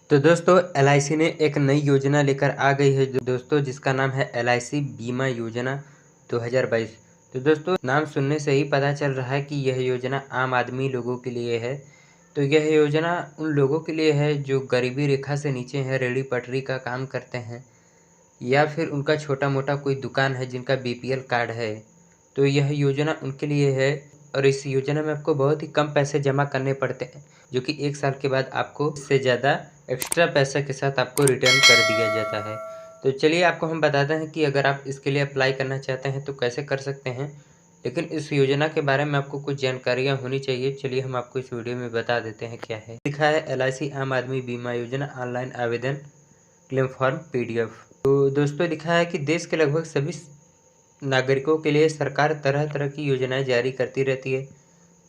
तो दोस्तों एलआईसी ने एक नई योजना लेकर आ गई है दोस्तों, जिसका नाम है एलआईसी बीमा योजना 2022। तो दोस्तों नाम सुनने से ही पता चल रहा है कि यह योजना आम आदमी लोगों के लिए है। तो यह योजना उन लोगों के लिए है जो गरीबी रेखा से नीचे हैं, रेहड़ी पटरी का काम करते हैं, या फिर उनका छोटा मोटा कोई दुकान है जिनका बीपीएल कार्ड है। तो यह योजना उनके लिए है। और इस योजना में आपको बहुत ही कम पैसे जमा करने पड़ते हैं, जो कि 1 साल के बाद आपको इससे ज़्यादा एक्स्ट्रा पैसे के साथ आपको रिटर्न कर दिया जाता है। तो चलिए आपको हम बताते हैं कि अगर आप इसके लिए अप्लाई करना चाहते हैं तो कैसे कर सकते हैं। लेकिन इस योजना के बारे में आपको कुछ जानकारियाँ होनी चाहिए। चलिए हम आपको इस वीडियो में बता देते हैं क्या है। लिखा है एलआईसी आम आदमी बीमा योजना ऑनलाइन आवेदन क्लेम फॉर्म पीडीएफ। तो दोस्तों लिखा है कि देश के लगभग सभी नागरिकों के लिए सरकार तरह तरह की योजनाएं जारी करती रहती है,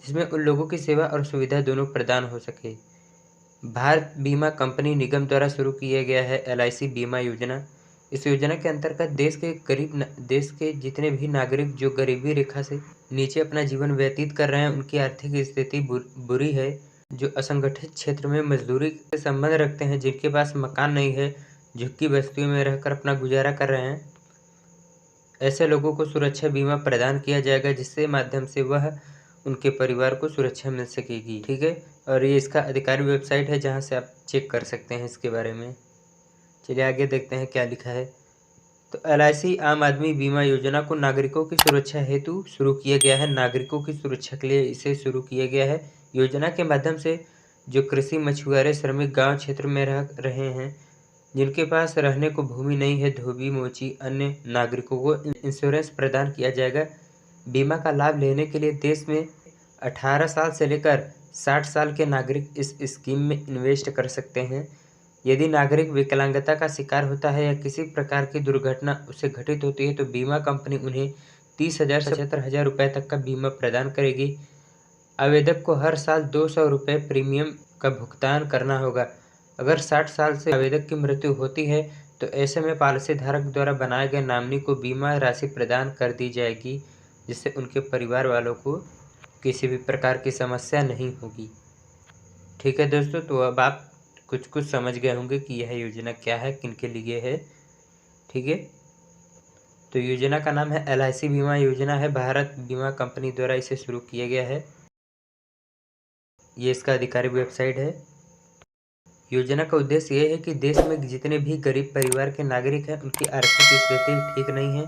जिसमें उन लोगों की सेवा और सुविधा दोनों प्रदान हो सके। भारत बीमा कंपनी निगम द्वारा शुरू किया गया है एलआईसी बीमा योजना। इस योजना के अंतर्गत देश के जितने भी नागरिक जो गरीबी रेखा से नीचे अपना जीवन व्यतीत कर रहे हैं, उनकी आर्थिक स्थिति बुरी है, जो असंगठित क्षेत्र में मजदूरी से संबंध रखते हैं, जिनके पास मकान नहीं है, झुग्गी बस्तियों में रहकर अपना गुजारा कर रहे हैं, ऐसे लोगों को सुरक्षा बीमा प्रदान किया जाएगा, जिससे माध्यम से वह उनके परिवार को सुरक्षा मिल सकेगी। ठीक है। और ये इसका आधिकारिक वेबसाइट है, जहाँ से आप चेक कर सकते हैं इसके बारे में। चलिए आगे देखते हैं क्या लिखा है। तो एलआईसी आम आदमी बीमा योजना को नागरिकों की सुरक्षा हेतु शुरू किया गया है। नागरिकों की सुरक्षा के लिए इसे शुरू किया गया है। योजना के माध्यम से जो कृषि, मछुआरे, श्रमिक गाँव क्षेत्र में रह रहे हैं, जिनके पास रहने को भूमि नहीं है, धोबी मोची अन्य नागरिकों को इंश्योरेंस प्रदान किया जाएगा। बीमा का लाभ लेने के लिए देश में 18 साल से लेकर 60 साल के नागरिक इस स्कीम में इन्वेस्ट कर सकते हैं। यदि नागरिक विकलांगता का शिकार होता है या किसी प्रकार की दुर्घटना उससे घटित होती है, तो बीमा कंपनी उन्हें 30,000 से 75,000 रुपये तक का बीमा प्रदान करेगी। आवेदक को हर साल 200 रुपये प्रीमियम का भुगतान करना होगा। अगर 60 साल से आवेदक की मृत्यु होती है, तो ऐसे में पॉलिसी धारक द्वारा बनाए गए नॉमिनी को बीमा राशि प्रदान कर दी जाएगी, जिससे उनके परिवार वालों को किसी भी प्रकार की समस्या नहीं होगी। ठीक है दोस्तों, तो अब आप कुछ समझ गए होंगे कि यह योजना क्या है, किनके लिए है। ठीक है। तो योजना का नाम है एलआईसी बीमा योजना है। भारत बीमा कंपनी द्वारा इसे शुरू किया गया है। ये इसका आधिकारिक वेबसाइट है। योजना का उद्देश्य ये है कि देश में जितने भी गरीब परिवार के नागरिक हैं, उनकी आर्थिक स्थिति ठीक नहीं है,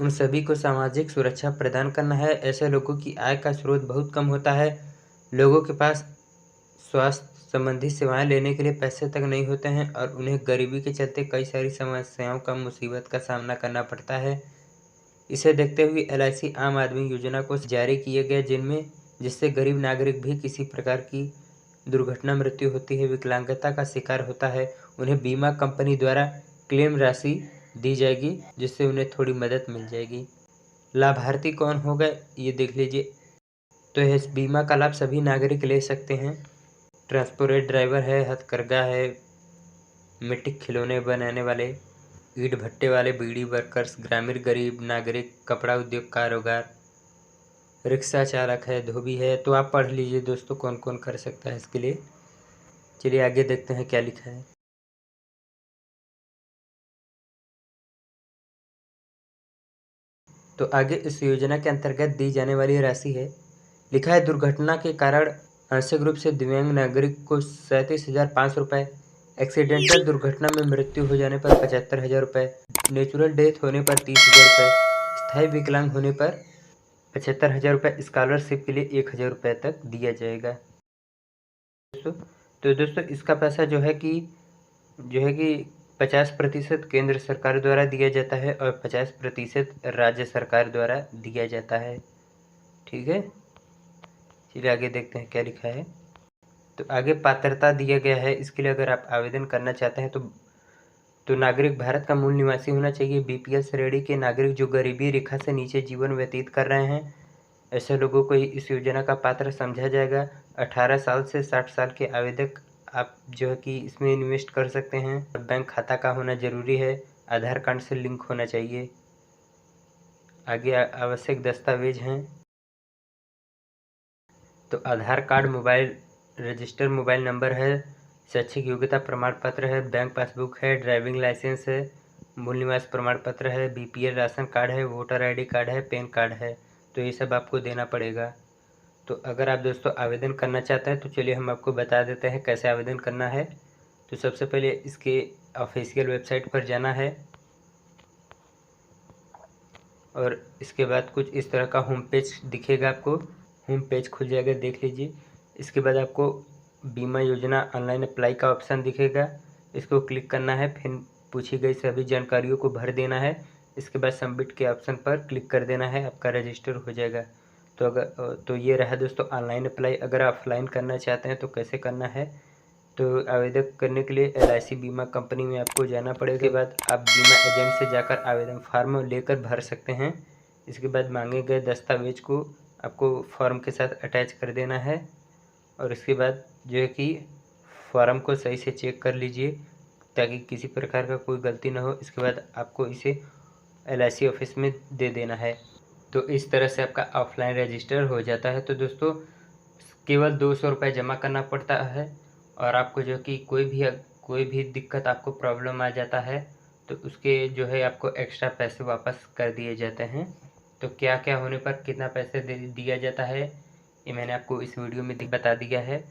उन सभी को सामाजिक सुरक्षा प्रदान करना है। ऐसे लोगों की आय का स्रोत बहुत कम होता है, लोगों के पास स्वास्थ्य संबंधी सेवाएं लेने के लिए पैसे तक नहीं होते हैं, और उन्हें गरीबी के चलते कई सारी समस्याओं का, मुसीबत का सामना करना पड़ता है। इसे देखते हुए एलआईसी आम आदमी योजना को जारी किया गया, जिससे गरीब नागरिक भी किसी प्रकार की दुर्घटना, मृत्यु होती है, विकलांगता का शिकार होता है, उन्हें बीमा कंपनी द्वारा क्लेम राशि दी जाएगी, जिससे उन्हें थोड़ी मदद मिल जाएगी। लाभार्थी कौन होगा ये देख लीजिए। तो इस बीमा का लाभ सभी नागरिक ले सकते हैं। ट्रांसपोर्ट ड्राइवर है, हथकरघा है, मिट्टी खिलौने बनाने वाले, ईंट भट्टे वाले, बीड़ी वर्कर्स, ग्रामीण गरीब नागरिक, कपड़ा उद्योग कारोबार, रिक्शा चालक है, धोबी है। तो आप पढ़ लीजिए दोस्तों कौन कौन कर सकता है इसके लिए। चलिए आगे देखते हैं क्या लिखा है। तो आगे इस योजना के अंतर्गत दी जाने वाली राशि है। लिखा है दुर्घटना के कारण आंशिक रूप से दिव्यांग नागरिक को 37,500 रुपये, एक्सीडेंटल दुर्घटना में मृत्यु हो जाने पर 75,000 रुपये, नेचुरल डेथ होने पर 30,000 रुपये, स्थायी विकलांग होने पर 75,000 रुपये, स्कॉलरशिप के लिए 1,000 रुपये तक दिया जाएगा। तो दोस्तों इसका पैसा जो है कि 50% केंद्र सरकार द्वारा दिया जाता है और 50% राज्य सरकार द्वारा दिया जाता है। ठीक है। चलिए आगे देखते हैं क्या लिखा है। तो आगे पात्रता दिया गया है। इसके लिए अगर आप आवेदन करना चाहते हैं तो नागरिक भारत का मूल निवासी होना चाहिए। बीपीएल श्रेणी के नागरिक जो गरीबी रेखा से नीचे जीवन व्यतीत कर रहे हैं, ऐसे लोगों को ही इस योजना का पात्र समझा जाएगा। 18 साल से 60 साल के आवेदक आप जो है कि इसमें इन्वेस्ट कर सकते हैं। बैंक खाता का होना ज़रूरी है, आधार कार्ड से लिंक होना चाहिए। आगे आवश्यक दस्तावेज हैं तो Aadhaar card, mobile register mobile number है, शैक्षिक योग्यता प्रमाण पत्र है, बैंक पासबुक है, ड्राइविंग लाइसेंस है, मूल निवास प्रमाण पत्र है, बीपीएल राशन कार्ड है, वोटर आईडी कार्ड है, पैन कार्ड है। तो ये सब आपको देना पड़ेगा। तो अगर आप दोस्तों आवेदन करना चाहते हैं तो चलिए हम आपको बता देते हैं कैसे आवेदन करना है। तो सबसे पहले इसके ऑफिशियल वेबसाइट पर जाना है और इसके बाद कुछ इस तरह का होम पेज दिखेगा, आपको होम पेज खुल जाएगा, देख लीजिए। इसके बाद आपको बीमा योजना ऑनलाइन अप्लाई का ऑप्शन दिखेगा, इसको क्लिक करना है। फिर पूछी गई सभी जानकारियों को भर देना है। इसके बाद सबमिट के ऑप्शन पर क्लिक कर देना है, आपका रजिस्टर हो जाएगा। तो ये रहा दोस्तों ऑनलाइन अप्लाई। अगर आप ऑफलाइन करना चाहते हैं तो कैसे करना है, तो आवेदन करने के लिए LIC बीमा कंपनी में आपको जाना पड़ेगा। इसके बाद आप बीमा एजेंट से जाकर आवेदन फॉर्म लेकर भर सकते हैं। इसके बाद मांगे गए दस्तावेज को आपको फॉर्म के साथ अटैच कर देना है और इसके बाद जो है कि फॉर्म को सही से चेक कर लीजिए ताकि किसी प्रकार का कोई गलती ना हो। इसके बाद आपको इसे LIC ऑफिस में दे देना है। तो इस तरह से आपका ऑफलाइन रजिस्टर हो जाता है। तो दोस्तों केवल 200 रुपये जमा करना पड़ता है और आपको जो कि कोई भी दिक्कत, आपको प्रॉब्लम आ जाता है तो उसके जो है आपको एक्स्ट्रा पैसे वापस कर दिए जाते हैं। तो क्या क्या होने पर कितना पैसे दिया जाता है ये मैंने आपको इस वीडियो में बता दिया है।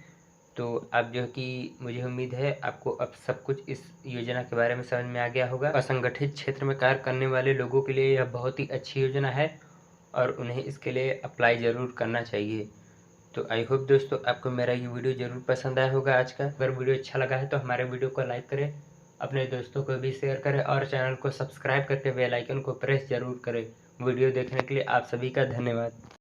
तो आप जो है कि मुझे उम्मीद है आपको अब सब कुछ इस योजना के बारे में समझ में आ गया होगा। असंगठित क्षेत्र में कार्य करने वाले लोगों के लिए यह बहुत ही अच्छी योजना है और उन्हें इसके लिए अप्लाई ज़रूर करना चाहिए। तो आई होप दोस्तों आपको मेरा ये वीडियो ज़रूर पसंद आया होगा आज का। अगर वीडियो अच्छा लगा है तो हमारे वीडियो को लाइक करें, अपने दोस्तों को भी शेयर करें और चैनल को सब्सक्राइब करके बेल आइकन को प्रेस ज़रूर करें। वीडियो देखने के लिए आप सभी का धन्यवाद।